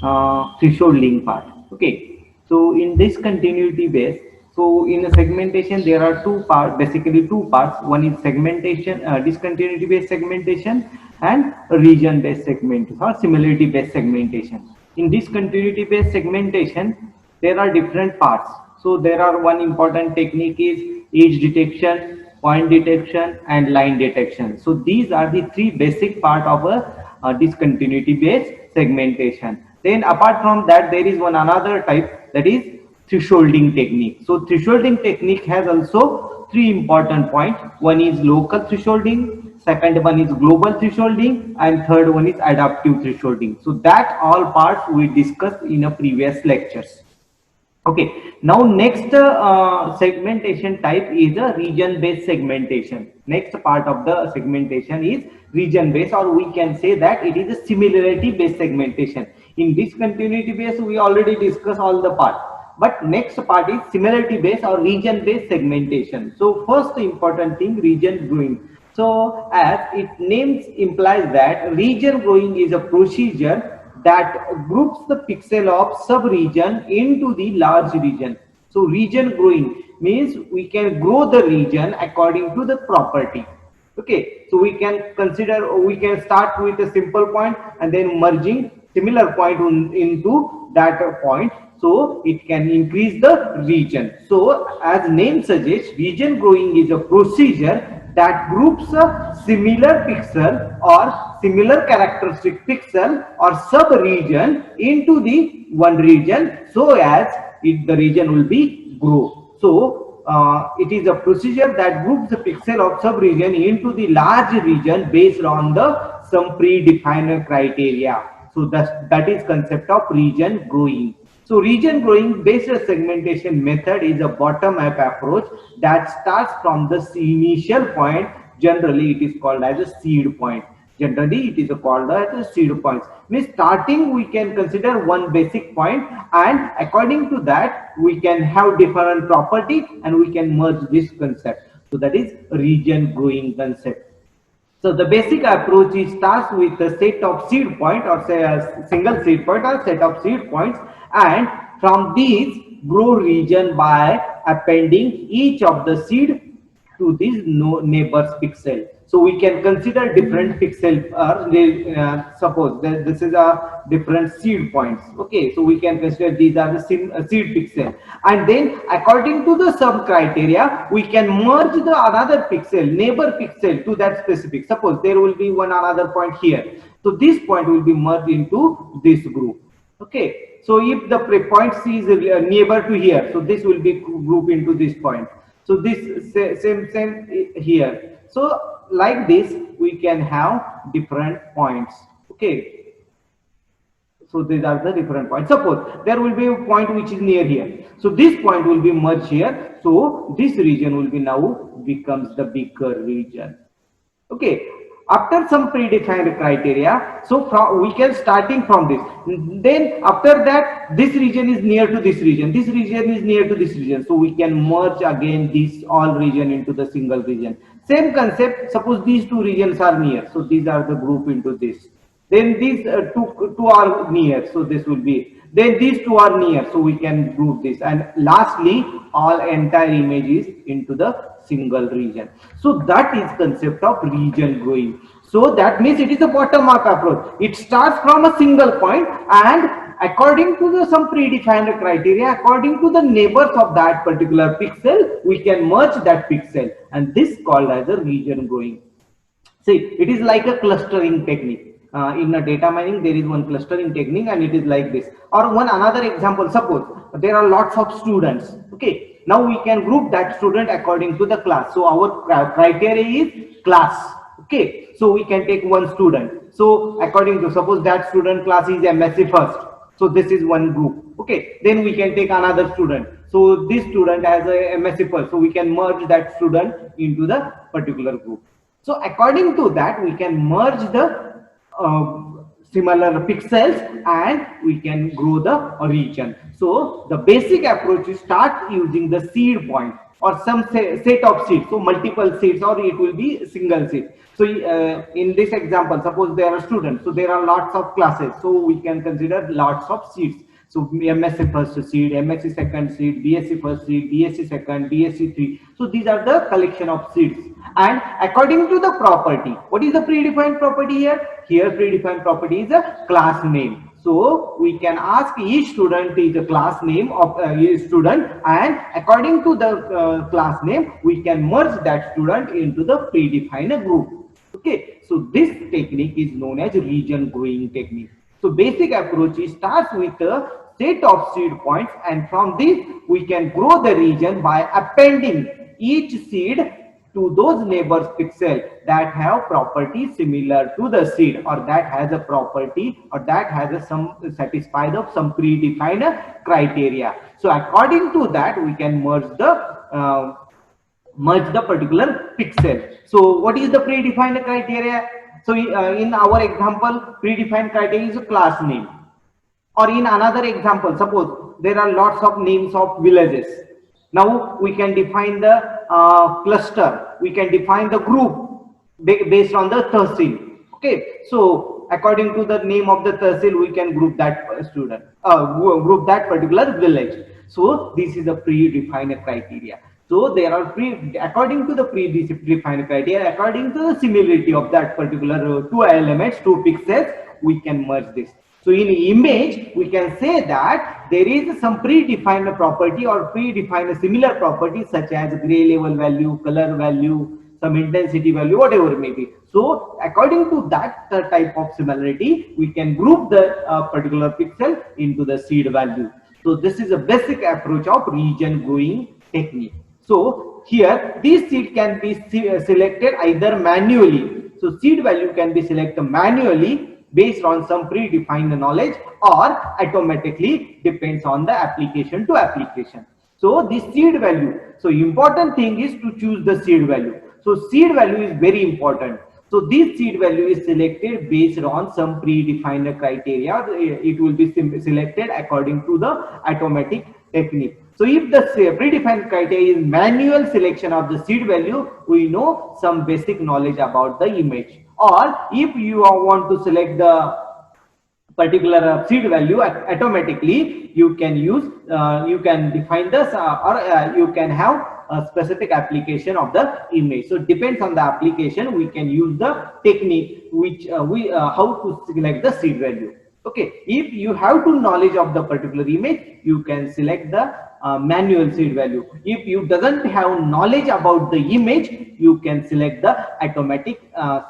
thresholding part. Okay, so in this continuity base, so in a segmentation there are two parts, basically two parts. One is segmentation, discontinuity based segmentation, and region based segmentation or similarity based segmentation. In discontinuity based segmentation there are different parts. So there are one important technique is edge detection, point detection, and line detection. So these are the three basic part of a discontinuity based segmentation. Then apart from that, there is one another type, that is thresholding technique. So thresholding technique has also three important points. One is local thresholding, second one is global thresholding, and third one is adaptive thresholding. So that all parts we discussed in a previous lectures. Okay, now next segmentation type is a region based segmentation. Next part of the segmentation is region based, or we can say that it is a similarity based segmentation. In discontinuity based we already discussed all the part, but next part is similarity based or region based segmentation. So first important thing, region growing. So as its names implies that region growing is a procedure that groups the pixel of sub-region into the large region. So region growing means we can grow the region according to the property. Okay, so we can consider, we can start with a simple point and then merging similar point into that point, so it can increase the region. So as name suggests, region growing is a procedure that groups a similar pixel or similar characteristic pixel or sub-region into the one region, so as the region will be grow. So it is a procedure that groups the pixel of sub-region into the large region based on the some predefined criteria. So that is concept of region growing. So region growing based segmentation method is a bottom-up approach that starts from the initial point. Generally, it is called as a seed point. Generally, it is called as a seed points. Means starting, we can consider one basic point, and according to that, we can have different property, and we can merge this concept. So that is region growing concept. So the basic approach is starts with a set of seed point, or say a single seed point or set of seed points, and from these grow region by appending each of the seed to this neighbors pixel. So we can consider different pixel, suppose that this is a different seed points. Okay, so we can consider these are the seed pixel, and then according to the sub criteria we can merge the another pixel, neighbor pixel, to that specific. Suppose there will be one another point here, so this point will be merged into this group. Okay, so if the point C is neighbor to here, so this will be grouped into this point. So this same here. So like this we can have different points. Okay, so these are the different points. Suppose there will be a point which is near here, so this point will be merged here, so this region will be now becomes the bigger region. Okay, after some predefined criteria, so we can starting from this, then after that this region is near to this region, this region is near to this region, so we can merge again this all region into the single region. Same concept, suppose these two regions are near, so these are the group into this, then these two are near, so this will be, then these two are near, so we can group this, and lastly all entire images into the single region. So that is concept of region growing. So that means it is a bottom up approach. It starts from a single point, and according to the some predefined criteria, according to the neighbors of that particular pixel, we can merge that pixel, and this called as a region growing. See, it is like a clustering technique. In a data mining, there is one clustering technique, and it is like this. Or one another example, suppose there are lots of students. Okay, now we can group that student according to the class. So our criteria is class. Okay, so we can take one student. So according to, suppose that student class is MSc first. So this is one group. Okay, then we can take another student. So this student has a MSc first. So we can merge that student into the particular group. So according to that, we can merge the similar pixels, and we can grow the region. So the basic approach is start using the seed point. or some set of seeds, so multiple seeds, or it will be single seed. So in this example, suppose there are students, so there are lots of classes, so we can consider lots of seeds. So MSc first seed, MSc second seed, BSc first seed, BSc second, BSc 3. So these are the collection of seeds. And according to the property, what is the predefined property here? Here predefined property is a class name. So we can ask each student is the class name of each student, and according to the class name, we can merge that student into the predefined group. Okay, so this technique is known as region growing technique. So basic approach starts with a set of seed points, and from this we can grow the region by appending each seed to those neighbors pixel that have property similar to the seed, or that has a property, or that has a some satisfied of some predefined criteria. So according to that, we can merge the particular pixel. So what is the predefined criteria? So in our example, predefined criteria is a class name. Or in another example, suppose there are lots of names of villages. Now we can define the cluster, we can define the group based on the tehsil. Okay, so according to the name of the tehsil, we can group that student, group that particular village. So this is a predefined criteria. So there are according to the predefined criteria, according to the similarity of that particular two elements, two pixels, we can merge this. So in image, we can say that there is some predefined property or predefined similar property such as gray level value, color value, some intensity value, whatever it may be. So according to that type of similarity, we can group the particular pixel into the seed value. So this is a basic approach of region growing technique. So here this seed can be selected either manually. So seed value can be selected manually based on some predefined knowledge, or automatically, depends on the application to application. So this seed value, so important thing is to choose the seed value. So seed value is very important. So this seed value is selected based on some predefined criteria. It will be selected according to the automatic technique. So if the predefined criteria is manual selection of the seed value, we know some basic knowledge about the image. Or if you want to select the particular seed value automatically, you can use, you can define this, or you can have a specific application of the image. So it depends on the application, we can use the technique which how to select the seed value. Okay, if you have to knowledge of the particular image, you can select the manual seed value. If you doesn't have knowledge about the image, you can select the automatic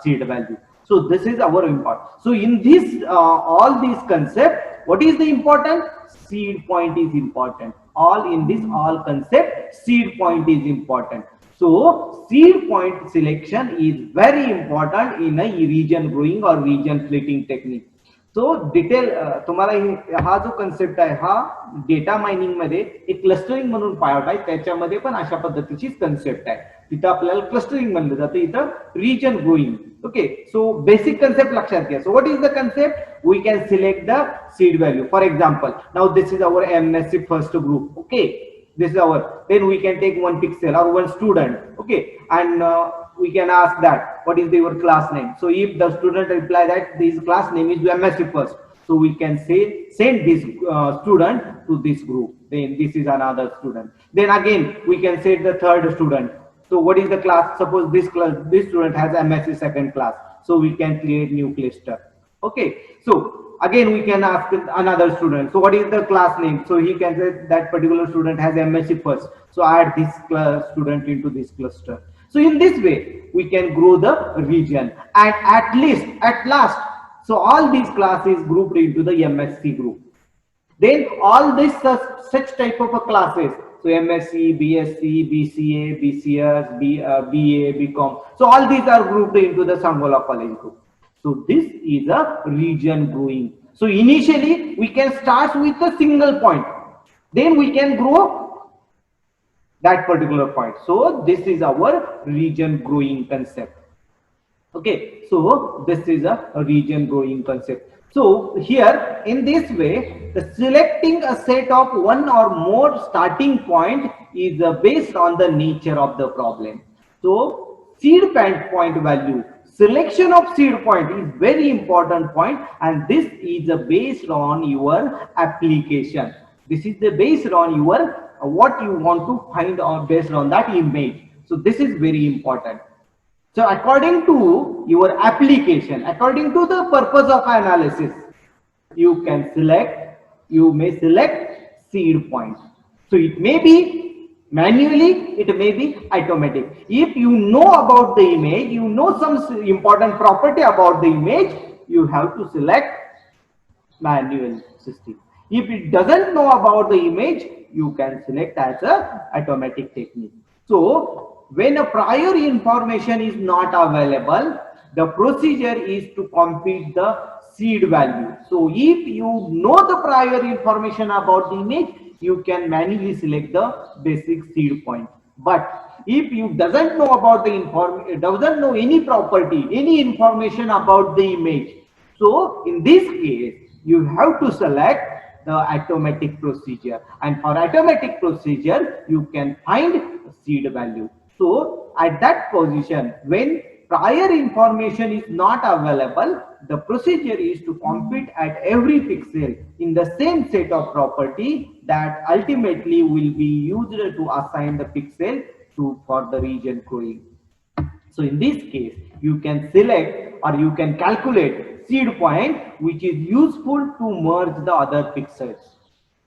seed value. So this is our important. So in this all these concept, what is the important? Seed point is important. All in this all concept, seed point is important. So seed point selection is very important in a region growing or region splitting technique. So detail तुम्हाला हा जो concept आहे हा data mining मध्ये एक clustering म्हणून part आहे, त्याच्यामध्ये पण अशा पद्धतीचीच कन्सेप्ट आहे. तिथं आपल्याला क्लस्टरिंग म्हणलं जातं, इथं region growing. Okay, so basic concept लक्षात घ्या. So what is the concept? We can select the seed value. For example, now this is our MSc first group. Okay, this is our, then we can take one pixel or one student. Okay, and we can ask that what is your class name. So if the student reply that this class name is MSc first, so we can say send this student to this group. Then this is another student. Then again we can say the third student. So what is the class? Suppose this student has MSc second class, so we can create new cluster. Okay, so again we can ask another student, so what is the class name? So he can say that particular student has MSc first, so add this student into this cluster. So in this way we can grow the region, and at last, so all these classes grouped into the MSc group. Then all this such type of classes, so MSc, BSc, BCA, BCS, BA, BCom, so all these are grouped into the Sangola College group. So this is a region growing. So initially we can start with a single point, then we can grow that particular point. So this is our region growing concept. Okay, so this is a region growing concept. So here in this way, the selecting a set of one or more starting point is based on the nature of the problem. So seed point value, selection of seed point is very important point, and this is based on your application. This is the based on your what you want to find out based on that image. So this is very important. So according to your application, according to the purpose of analysis, you may select seed point. So it may be manually, it may be automatic. If you know about the image, you know some important property about the image, you have to select manual system. If it doesn't know about the image, you can select as a automatic technique. So when a prior information is not available, the procedure is to compute the seed value. So if you know the prior information about the image, you can manually select the basic seed point. But if you doesn't know about the doesn't know any property, any information about the image, so in this case, you have to select the automatic procedure, and for automatic procedure, you can find seed value. So at that position, when prior information is not available, the procedure is to compute at every pixel in the same set of property that ultimately will be used to assign the pixel to for the region growing. So in this case, you can select or you can calculate seed point, which is useful to merge the other pixels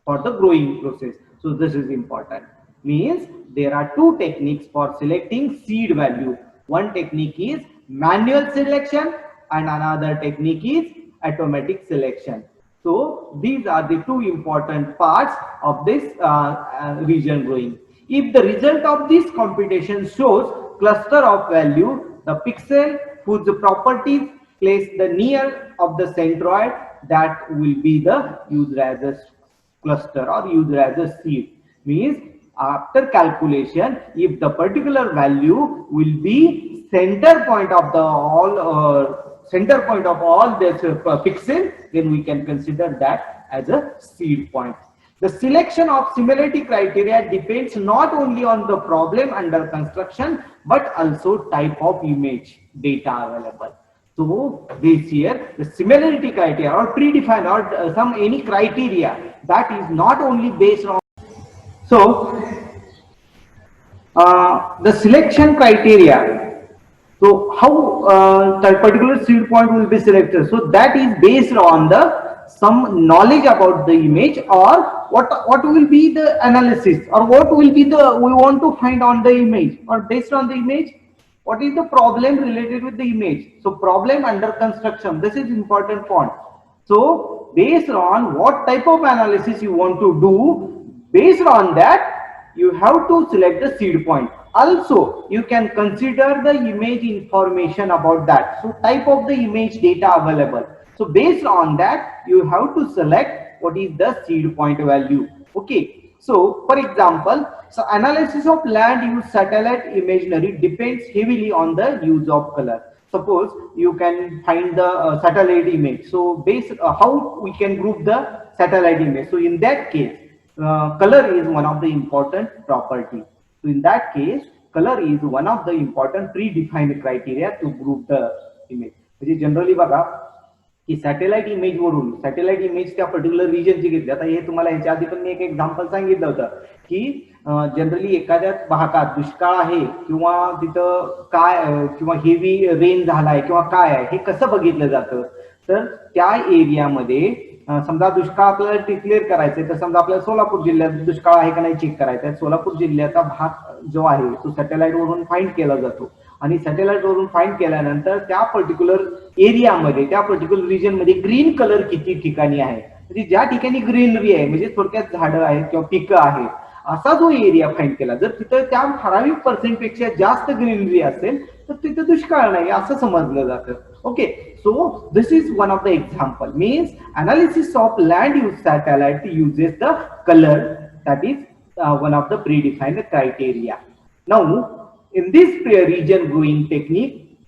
for the growing process. So this is important. Means there are two techniques for selecting seed value. One technique is manual selection and another technique is automatic selection. So these are the two important parts of this region growing. If the result of this computation shows cluster of value, the pixel whose properties place the near of the centroid, that will be the used as a cluster or used as a seed. Means after calculation, if the particular value will be center point of the all this pixel, then we can consider that as a seed point. The selection of similarity criteria depends not only on the problem under construction, but also type of image data available. So this here, the similarity criteria or predefined or some any criteria that is not only based on. So the selection criteria. So how that particular seed point will be selected? So that is based on the some knowledge about the image, or what will be the analysis, or what will be the we want to find on the image, or based on the image, what is the problem related with the image. So problem under construction, this is important point. So based on what type of analysis you want to do, based on that you have to select the seed point. Also you can consider the image information about that, so type of the image data available. So based on that you have to select what is the seed point value. Okay, so for example, so analysis of land use satellite imagery depends heavily on the use of color. Suppose you can find the satellite image, so based how we can group the satellite image. So in that case, color is one of the important property. So in that case, color is one of the important predefined criteria to group the image. म्हणजे generally बघा की satellite image वरून satellite image त्या particular रिजनची घेतली. आता हे तुम्हाला ह्याच्या आधी पण मी एक एक्झाम्पल सांगितलं होतं की जनरली एखाद्या भागात दुष्काळ आहे किंवा तिथं काय किंवा हेवी रेन झालाय किंवा काय आहे हे कसं बघितलं जातं, तर त्या एरियामध्ये समजा दुष्काळ आपल्याला डिक्लेअर करायचंय, तर समजा आपल्याला सोलापूर जिल्ह्यात दुष्काळ आहे का नाही चेक करायचा आहे. सोलापूर जिल्ह्याचा भाग जो आहे तो सॅटेलाइट वरून फाइंड केला जातो आणि सॅटेलाइट वरून फाइंड केल्यानंतर त्या पर्टिक्युलर एरियामध्ये त्या पर्टिक्युलर रिजन मध्ये ग्रीन कलर किती ठिकाणी आहे, म्हणजे ज्या ठिकाणी ग्रीनरी आहे म्हणजे थोडक्यात झाडं आहेत किंवा पिकं आहेत असा जो एरिया फाइंड केला, जर तिथं त्या ठराविक पर्सेंट पेक्षा जास्त ग्रीनरी असेल तर तिथं दुष्काळ नाही असं समजलं जातं. Okay, so this is one of the example. Means analysis of land use satellite uses the color, that is one of the predefined criteria. Now in this region growing technique,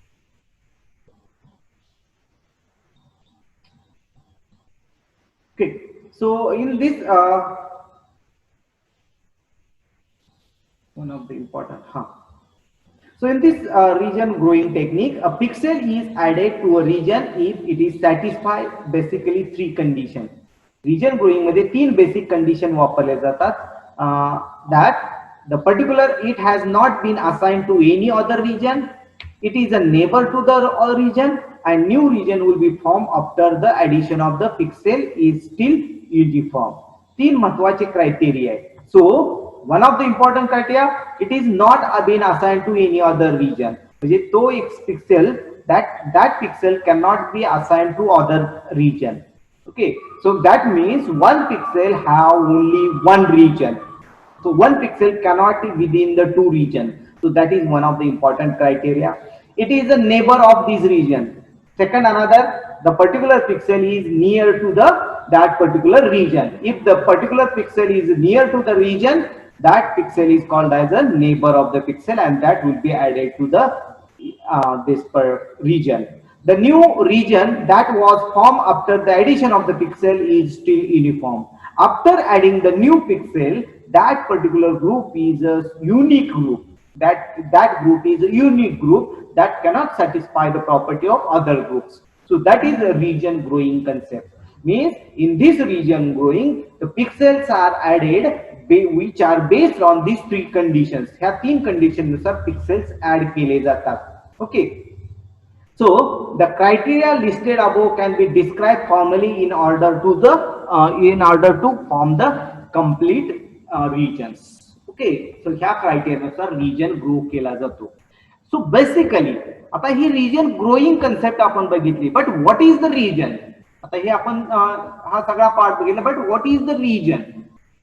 okay, so in this one of the important. So in this region growing technique, a pixel is added to a region if it is satisfy basically three conditions. Region growing मध्ये तीन basic condition वापरले जातात. That the particular it has not been assigned to any other region, it is a neighbor to the region, and new region will be formed after the addition of the pixel is still uniform. तीन महत्वाचे criteria आहे. So one of the important criteria, it is not been assigned to any other region. म्हणजे तो एक pixel, that pixel cannot be assigned to other region. Okay, so that means one pixel have only one region. So one pixel cannot be within the two regions. So that is one of the important criteria. It is a neighbor of this region. Second, another, the particular pixel is near to that particular region. If the particular pixel is near to the region, that pixel is called as a neighbor of the pixel, and that will be added to the this region. The new region that was formed after the addition of the pixel is still uniform. After adding the new pixel, that particular group is a unique group. That group is a unique group that cannot satisfy the property of other groups. So that is a region growing concept. Means in this region growing, the pixels are added which are based on these three conditions. ह्या तीन conditions नुसार pixels add केले जातात. Okay. So the criteria listed above can be described formally in order to form the complete regions. Okay. So ह्या criteria नुसार region grow केला जातो. So basically आता ही region growing concept आपण बघितली. But what is the region? आता हे आपण हा सगळा पार्ट बघितला. But what is the region?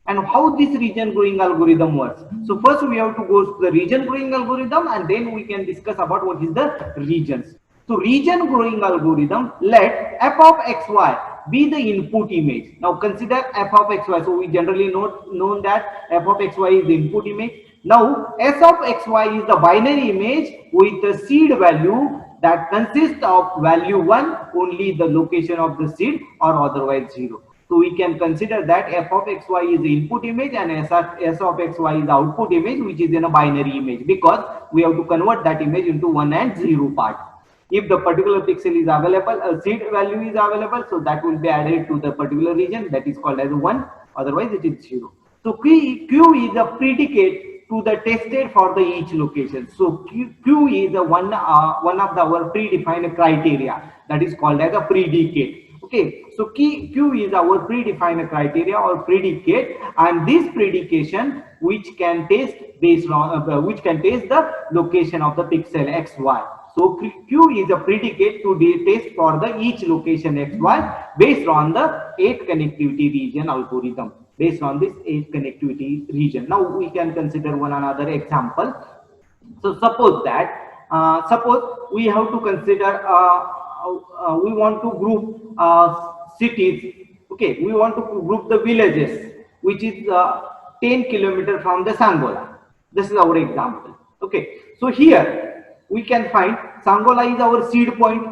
And how this region growing algorithm works. So first we have to go to the region growing algorithm, and then we can discuss about what is the regions. So region growing algorithm, let f of xy be the input image. Now consider f of xy. So we generally know that f of xy is the input image. Now s of xy is the binary image with the seed value that consists of value 1, only the location of the seed, or otherwise 0. So we can consider that f of xy is the input image and s of xy is the output image, which is in a binary image, because we have to convert that image into 1 and 0 part. If the particular pixel is available, a seed value is available, so that will be added to the particular region, that is called as 1, otherwise it is 0. So q is a predicate to the tested for the each location. So q is a one of our predefined criteria, that is called as a predicate. Okay, so q is our predefined criteria or predicate, and this predication which can test based on which can test the location of the pixel xy. So q is a predicate to test for the each location xy based on the 8 connectivity region algorithm. Based on this 8 connectivity region. Now we can consider one another example. So suppose that suppose we have to consider we want to group cities. Okay, we want to group the villages which is 10 kilometers from the Sangola. This is our example. Okay, so here we can find Sangola is our seed point.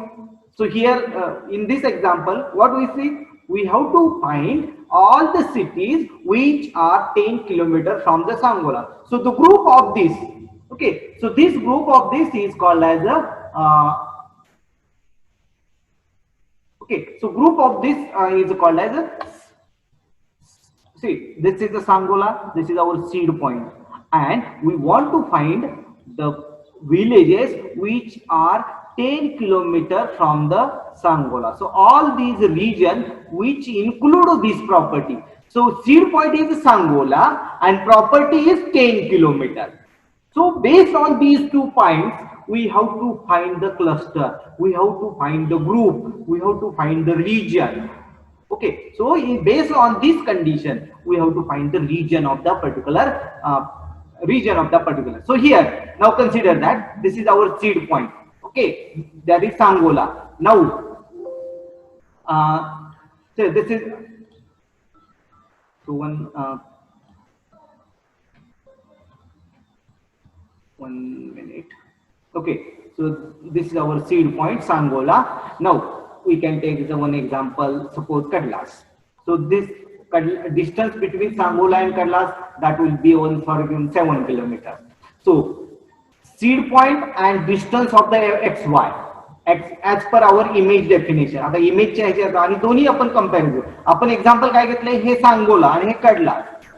So here in this example, what we see, we have to find all the cities which are 10 kilometers from the Sangola. So the group of this, okay, so this group of this is called as a okay, so group of this is called as a, see, this is the Sangola, this is our seed point, and we want to find the villages which are 10 kilometers from the Sangola. So all these regions which include this property. So seed point is Sangola and property is 10 kilometers. So based on these 2 points, we have to find the cluster, we have to find the group, we have to find the region. Okay, so based on this condition, we have to find the region of the particular So here, now consider that this is our seed point. Okay, that is Sangola. Now, so this is so one minute. Okay, so this is our seed point Sangola. Now we can take the one example, suppose Kadlas. So this distance between Sangola and Kadlas, that will be on for 7 kilometers. So seed point and distance of the xy as per our image definition. आता इमेजच्या ह्याच्यात आणि दोन्ही आपण compare करू. आपण example काय घेतलंय, हे सांगोला आणि हे कडला,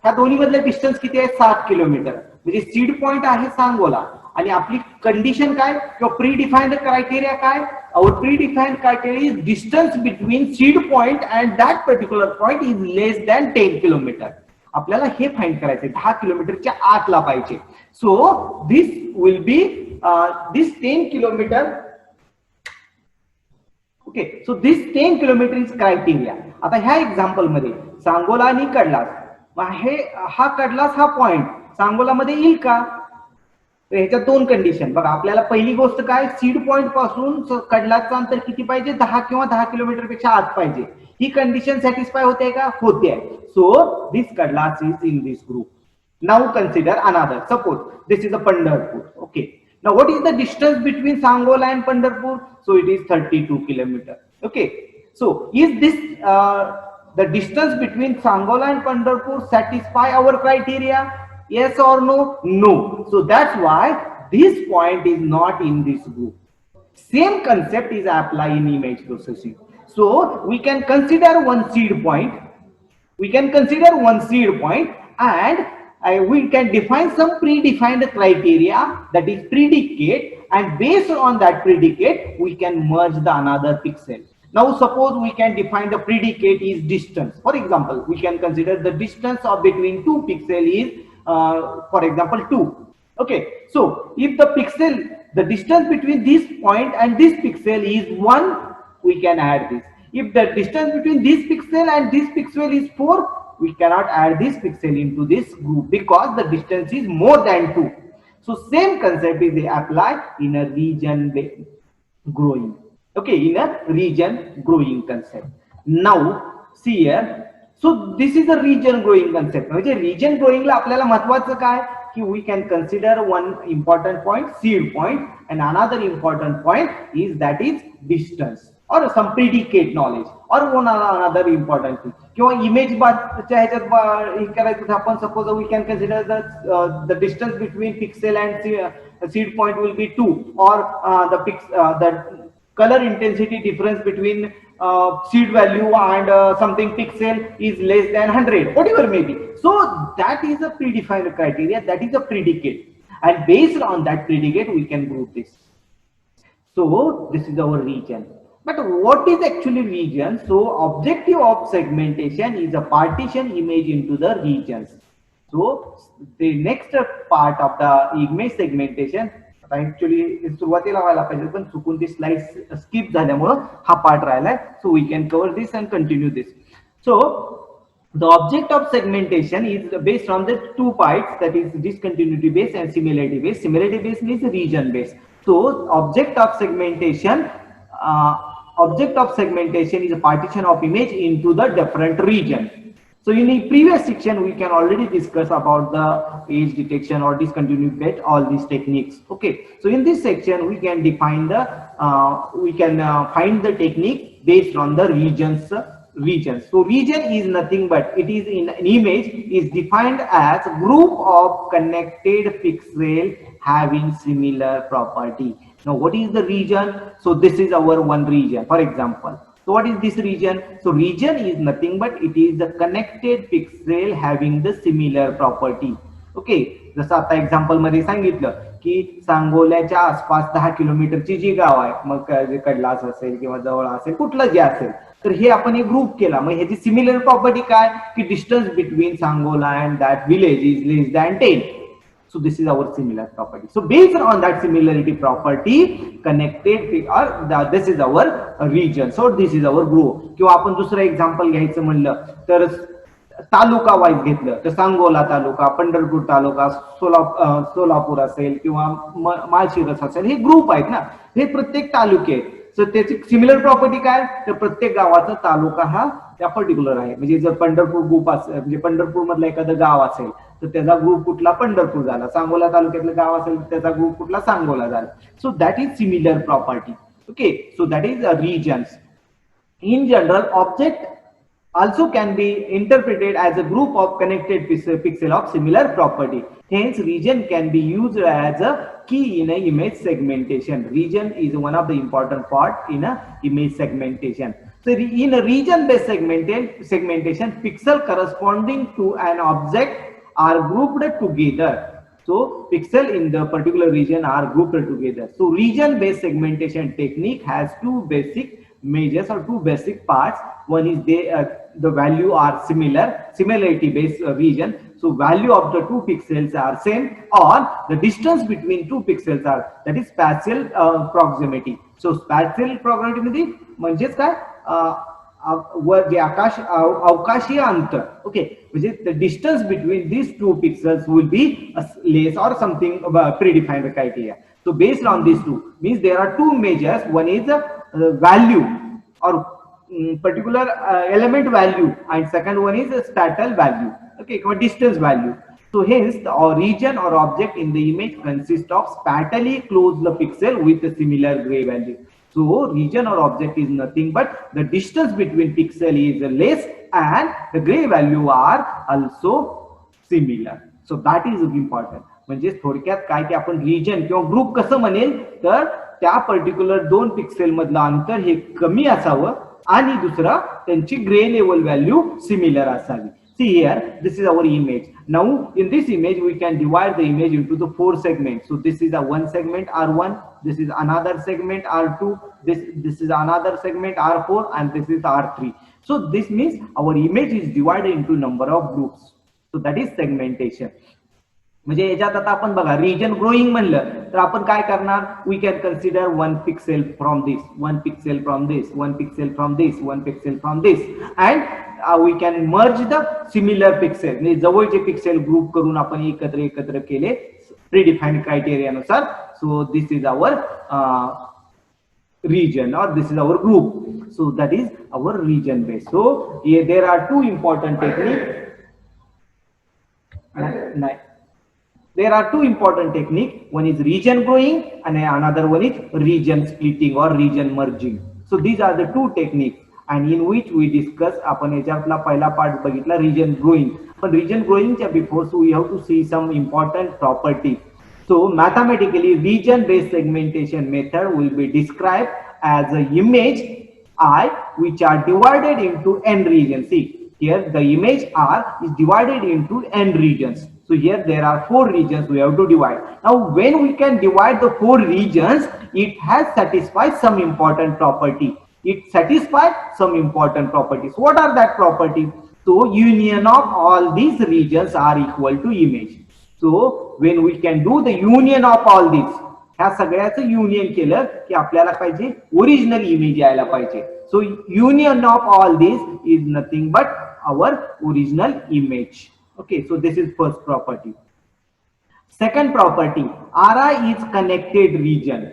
ह्या दोन्ही मधले डिस्टन्स किती आहे, 7 किलोमीटर. म्हणजे सीड पॉइंट आहे सांगोला आणि आपली कंडिशन काय किंवा प्री डिफाइंड क्रायटेरिया काय, our predefined criteria is distance between seed point and that particular point is less than 10 kilometer. आपल्याला हे फाइंड करायचे 10 किलोमीटरच्या आतला पाहिजे. So this will be this 10 kilometre. Okay, so this 10 kilometre is criteria. आता ह्या example मध्ये सांगोला आणि कडलास, हा कडलास हा पॉइंट सांगोला मध्ये येईल का, तर ह्याच्यात दोन कंडिशन बघा. आपल्याला पहिली गोष्ट काय, सीड पॉइंट पासून कडलाचं अंतर किती पाहिजे, 10 किंवा 10 किलोमीटर पेक्षा आत पाहिजे. ही कंडिशन सॅटिस्फाय होते का, होते. So this Kadlas is in this group. Now consider another, suppose this is a Pandharpur. Okay, now what is the distance between Sangola and Pandharpur? So it is 32 kilometer. Okay, so is this the distance between Sangola and Pandharpur satisfy our criteria? Yes or no? No. So that's why this point is not in this group. Same concept is applied in image processing. So we can consider one seed point. We can consider one seed point and we can define some predefined criteria, that is predicate, and based on that predicate we can merge the another pixel. Now suppose we can define the predicate is distance. For example, we can consider the distance of between two pixel is for example 2. Okay, so if the pixel, the distance between this point and this pixel is 1, we can add this. If the distance between this pixel and this pixel is 4, we cannot add this pixel into this group because the distance is more than 2. So same concept is applied in a region growing. Okay, in a region growing concept. Now see here, so this is a region growing concept. म्हणजे region growing ला आपल्याला महत्वाचं काय की we can consider one important point, seed point, and another important point is that is distance or some predicate knowledge or one another important thing. किंवा image च्या ह्याच्यात हे करायचं आपण, suppose we can consider the distance between pixel and seed point will be 2, or the color intensity difference between seed value and something pixel is less than 100, whatever may be. So that is a predefined criteria, that is a predicate, and based on that predicate we can group this. So this is our region. But what is actually region? So objective of segmentation is a partition image into the regions. So the next part of the image segmentation, actually सुरुवातीला व्हायला पाहिजे पण चुकून ती slide skip झाल्यामुळे हा part राहिलाय. So we can cover this and continue this. So the object of segmentation is based on the two parts, that is discontinuity based and similarity based. Similarity based means region based. So object of segmentation is a partition of image into the different region. So in the previous section we can already discuss about the age detection or discontinuity based, all these techniques. Okay, so in this section we can define the find the technique based on the regions. So region is nothing but it is in an image is defined as group of connected pixel having similar property. Now what is the region? So this is our one region, for example. So what is this region? So region is nothing but it is the connected pixel having the similar property. Okay, जसं आता example मध्ये सांगितलं की सांगोल्याच्या आसपास 10 किलोमीटरची जी गाव आहे, मग कडलास असेल किंवा जवळ असेल कुठलं जे असेल, तर हे आपण एक ग्रुप केला. मग ह्याची सिमिलर प्रॉपर्टी काय की distance between Sangola and that village is less than 10. So this is our similar property. So based on that similarity property connected or this is our region. So this is our group. किंवा आपण दुसरं example घ्यायचं म्हणलं तर taluka wise घेतलं तर सांगोला तालुका, पंढरपूर तालुका, सोलापूर असेल किंवा माळशिरस असेल, हे ग्रुप आहेत ना, हे प्रत्येक तालुके आहेत. सो त्याची सिमिलर प्रॉपर्टी काय तर प्रत्येक गावाचा तालुका हा त्या पर्टिक्युलर आहे. म्हणजे जर पंढरपूर ग्रुप असेल, म्हणजे पंढरपूर मधलं एखादं गाव असेल तर त्याचा ग्रुप कुठला पंढरपूर झाला, सांगोला तालुक्यातलं गाव असेल तर त्याचा ग्रुप कुठला सांगोला झाला. So that is similar property. Okay, so that is regions. In general also can be interpreted as a group of connected pixel of similar property. Hence, region can be used as a key in a image segmentation. Region is one of the important part in a image segmentation. So in a region-based segmentation, pixel corresponding to an object are grouped together. So pixel in the particular region are grouped together. So region-based segmentation technique has two basic measures or two basic parts. One is the value are similarity based region. So value of the two pixels are same, or the distance between two pixels are, that is spatial proximity. So spatial proximity म्हणजेच काय वर जे आकाश अवकाशीय अंतर, okay, म्हणजे the distance between these two pixels will be less or something predefined criteria. So based on these two, means there are two measures. One is value or particular element value, and second one is a spatial value, okay, or distance value. So hence the region or object in the image consists of spatially closed pixel with a similar gray value. So region or object is nothing but the distance between pixel is less and the gray value are also similar. So that is important. म्हणजे थोडक्यात काय की आपण region किंवा group कसं म्हणेल तर त्या पर्टिक्युलर दोन पिक्सेल मधलं अंतर हे कमी असावं आणि दुसरं त्यांची ग्रे लेवल व्हॅल्यू सिमिलर असावी. See here, this is our image. Now in this image we can divide the image into the four segments. So this is a one segment R1, this is another segment R2, this is another segment R4, and this is R3. So this means our image is divided into number of groups. So that is segmentation. म्हणजे याच्यात आता आपण बघा region growing म्हणलं तर आपण काय करणार, we can consider one pixel from this, one pixel from this, one pixel from this, one pixel from this, and we can merge the similar pixel, म्हणजे जवळचे पिक्सेल ग्रुप करून आपण एकत्र केले प्रीडिफाईन्ड क्रायटेरियानुसार. So this is our region or this is our group. So that is our region base. So there are two important techniques. There are two important techniques. One is region growing and another one is region splitting or region merging. So these are the two techniques, and in which we discuss आपण याच्यातला पहिला part बघितला region growing. पण region growing च्या before, so we have to see some important properties. So mathematically region based segmentation method will be described as a image I which are divided into n regions. See here the image R is divided into n regions. So here there are four regions we have to divide. Now when we can divide the four regions, it has satisfied some important property. It satisfies some important properties. What are that properties? So union of all these regions are equal to image. So when we can do the union of all these, ह्या सगळ्याचं union केलं की आपल्याला पाहिजे original image यायला पाहिजे. So union of all this is nothing but our original image. Okay, so this is first property. Second property, Ri is connected region.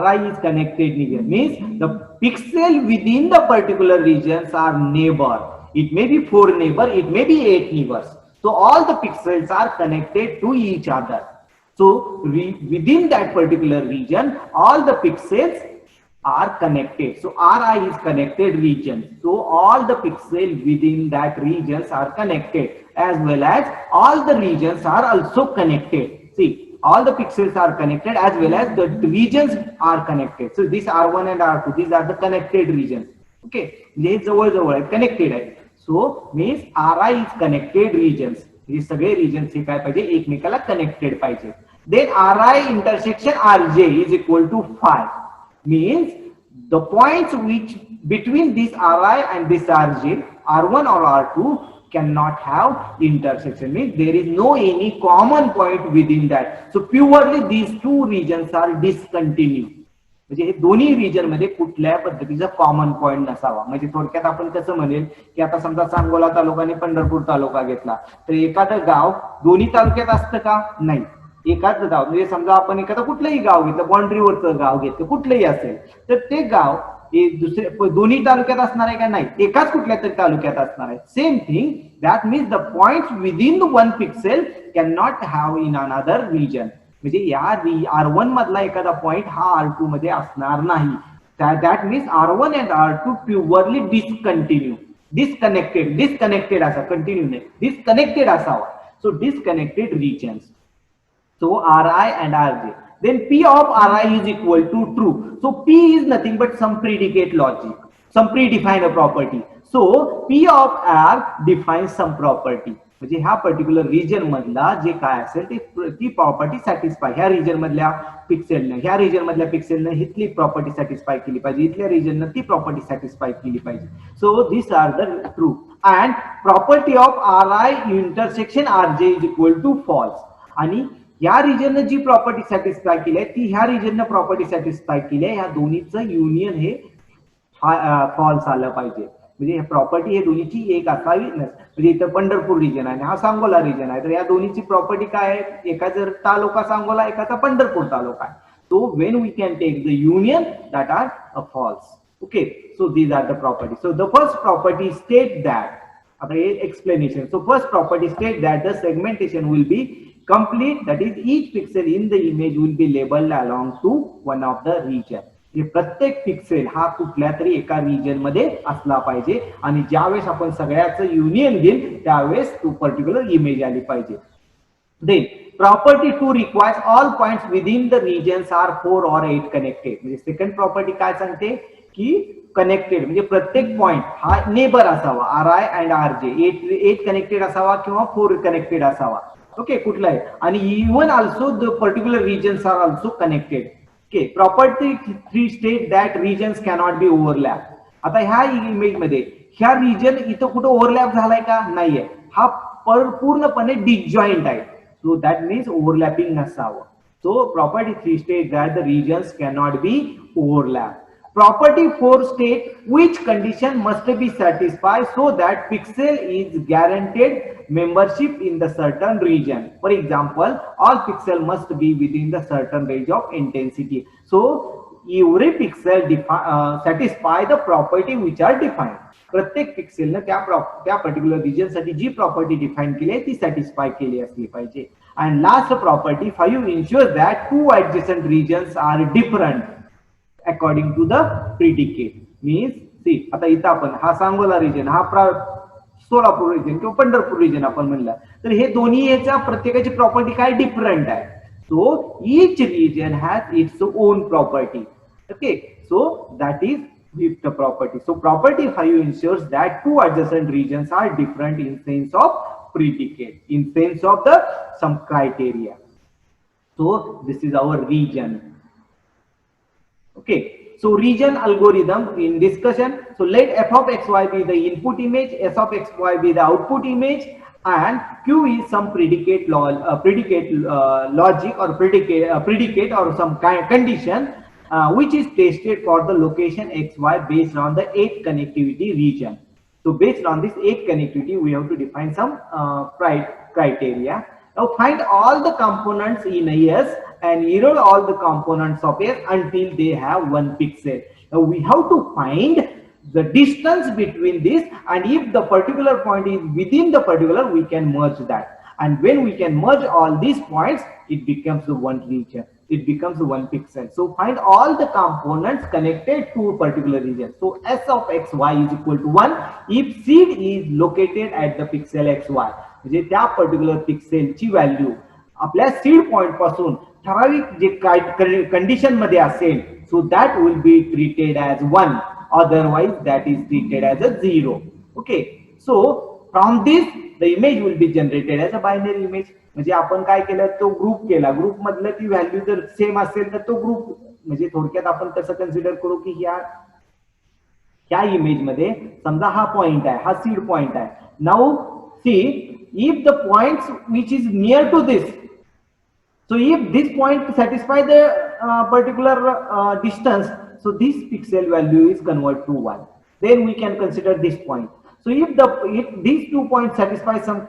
Ri is connected region means the pixel within the particular regions are neighbor. It may be 4 neighbor, it may be 8 neighbors. So all the pixels are connected to each other. So within that particular region, all the pixels are connected. So Ri is connected region. So all the pixels within that regions are connected, as well as all the regions are also connected. See, all the pixels are connected as well as the regions are connected. So this R1 and R2, these are the connected regions. Okay, they जवळ connected आहे. So means Ri is connected regions. हे सगळे regions हे काय पाहिजे एकमेकाला connected पाहिजे. Then Ri intersection Rj is equal to phi. Means the points which between this Ri and this Rj, R1 or R2 cannot have intersection, means there is no any common point within that. So purely these two regions are discontinuous. म्हणजे हे दोन्ही region मध्ये कुठल्या पद्धतीचा common point नसावा. म्हणजे थोडक्यात आपण कसं म्हणेल की आता समजा सांगोला तालुका आणि पंढरपूर तालुका घेतला तर एखादं गाव दोन्ही तालुक्यात असतं का? नाही. एकाच गाव म्हणजे समजा आपण एखादं कुठलंही गाव घेतलं, बाउंड्रीवरचं गाव घेतलं कुठलंही असेल तर ते गाव हे दुसरे दोन्ही तालुक्यात असणार आहे का? नाही, एकाच कुठल्या तरी तालुक्यात असणार आहे. Same thing that means the points within one pixel can not have in another region. म्हणजे या R1 मधला एखादा पॉइंट हा R2 मध्ये असणार नाही. That means R1 and R2 purely discontinue. Disconnected असा कंटिन्यू नाही, डिस्कनेक्टेड असावा. So disconnected regions. So Ri and Rj. Then P of Ri is equal to true. So P is nothing but some predicate logic, some predefined property. So P of R defines some property. म्हणजे ह्या particular region मधला जे काय असेल ती property satisfy ह्या region मधल्या पिक्सेलने, ह्या region मधल्या पिक्सेलने हितली प्रॉपर्टी सॅटिस्फाय केली पाहिजे, इथल्या रिजनने ती प्रॉपर्टी सॅटिस्फाय केली पाहिजे. So this are the true. And property of Ri intersection Rj is equal to false. आणि या रिजनने जी प्रॉपर्टी सॅटिस्फाय केली आहे ती ह्या रिजनने प्रॉपर्टी सॅटिस्फाय केली आहे, ह्या दोन्हीचं युनियन हे फॉल्स आलं पाहिजे. म्हणजे प्रॉपर्टी हे दोन्हीची एक असावी. म्हणजे इथं पंढरपूर रिजन आहे, हा सांगोला रिजन आहे, तर या दोन्हीची प्रॉपर्टी काय आहे, एका जर तालुका सांगोला, एकाचा पंढरपूर तालुका आहे. So when we can take the union that are falls. Okay, so these are the property. So the first property state that, आता हे explanation. So first property state that the segmentation will be complete, that is each pixel in the image will be labeled along to one of the region. प्रत्येक pixel हा कुठल्या तरी एका region मध्ये असला पाहिजे आणि ज्यावेळेस आपण सगळ्याचं युनियन घेईल त्यावेळेस तो पर्टिक्युलर इमेज आली पाहिजे. Then property 2 requires all points within the regions are 4 or 8 connected. म्हणजे सेकंड प्रॉपर्टी काय सांगते की कनेक्टेड म्हणजे प्रत्येक पॉइंट हा नेबर असावा, Ri and Rj 8 कनेक्टेड असावा किंवा 4 कनेक्टेड असावा. ओके, कुठलाही. आणि even also the particular regions are also connected. Okay, property 3 state that regions cannot be overlap. आता ह्या इमेज मध्ये ह्या रिजन इथं कुठं ओव्हरलॅप झालाय का, नाहीये, हा पूर्णपणे डिसजॉईंट आहे. सो दॅट मीन्स ओव्हरलॅपिंग नसावं. So property 3 state that the regions cannot be overlap. Property 4 state which condition must be satisfied so that pixel is guaranteed membership in the certain region. For example, all pixel must be within the certain range of intensity. So every pixel satisfy the property which are defined. प्रत्येक पिक्सेलने त्या particular region साठी जी property define केली आहे ती satisfy केली असली पाहिजे. And last property 5 ensures that two adjacent regions are different according to the predicate. Means see, आता इथं आपण हा सांगोला रिजन, हा सोलापूर रिजन किंवा पंढरपूर रिजन आपण म्हणला, तर हे दोन्ही याच्या प्रत्येकाची प्रॉपर्टी काय डिफरंट आहे. So each region has its own property. Okay, so that is fifth property. So property 5 ensures that two adjacent regions are different in sense of predicate, in sense of the some criteria. So this is our region. Okay, so region algorithm in discussion. So let f of xy be the input image, s of xy be the output image, and q is some predicate logic or predicate or some kind condition which is tested for the location xy based on the 8 connectivity region. So based on this 8 connectivity, we have to define some criteria. Now find all the components in S and erode all the components of S until they have 1 pixel. Now we have to find the distance between this, and if the particular point is within the particular, we can merge that. And when we can merge all these points, it becomes the one region. It becomes 1 pixel. So find all the components connected to a particular region. So S of xy is equal to 1 if seed is located at the pixel xy. म्हणजे त्या particular पिक्सेलची value आपल्या seed point पासून ठराविक जे काय condition मध्ये असेल, so that will be treated as 1, otherwise that is treated as a 0. Okay, so from this the image will be generated as a binary image. म्हणजे आपण काय केलं, तो ग्रुप केला, ग्रुप मधलं ती व्हॅल्यू जर सेम असेल तर तो ग्रुप, म्हणजे थोडक्यात आपण कसं कन्सिडर करू की ह्या इमेज मध्ये समजा हा पॉइंट आहे, हा सीड पॉइंट आहे. Now see if the points which is near to this, so if this point satisfy the particular distance, so this pixel value is converted to 1, then we can consider this point. So if these 2 points satisfy some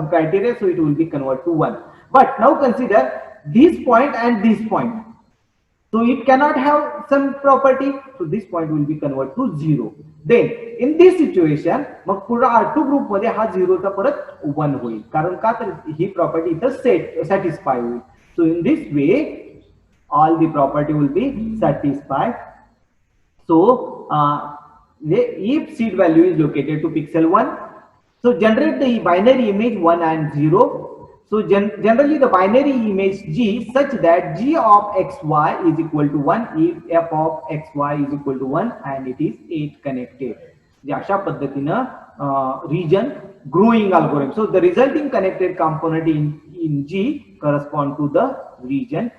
criteria, so it will be converted to 1. But now consider this point and this point, so it cannot have some property, so this point will be converted to 0. Then in this situation मग पुढे R2 group मध्ये हा 0 चा परत 1 होईल, कारण का तर ही property इथं सॅटिस्फाय होईल. So in this way all the property will be satisfied. So if seed value is located to pixel 1, so generate the binary image 1 and 0. So generally the binary image G such that G of xy is equal to 1 if f of xy is equal to 1 and it is 8 connected. अशा पद्धतीनं region growing algorithm. So the resulting connected component in G correspond to the region